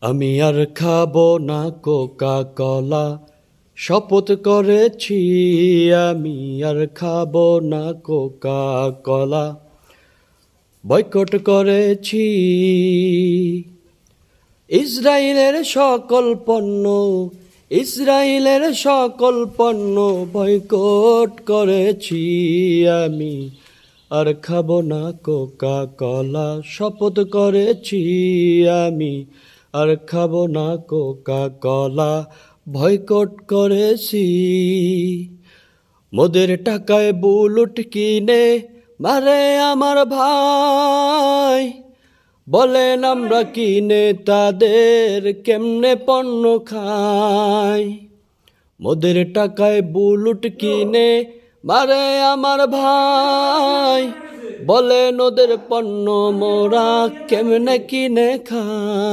আমি আর খাবো না কোকা কলা, শপথ করেছি আমি আর খাবো না কোকা কলা, বয়কট করেছি। ইসরায়েলের সকল পণ্য, ইসরায়েলের সকল পণ্য বয়কট করেছি আমি আর খাবো না কোকা কলা, শপথ করেছি আমি আর খাবো না কোকা কলা, বয়কট করেছি। মোদের টাকায় বুলেট কিনে মারে আমার ভাই, বলেন আমরা কিনে তাদের কেমনে পণ্য খাই। মোদের টাকায় বুলেট কিনে মারে আমার ভাই, বলেন ওদের পণ্য মোরা কেমনে কিনে খাই।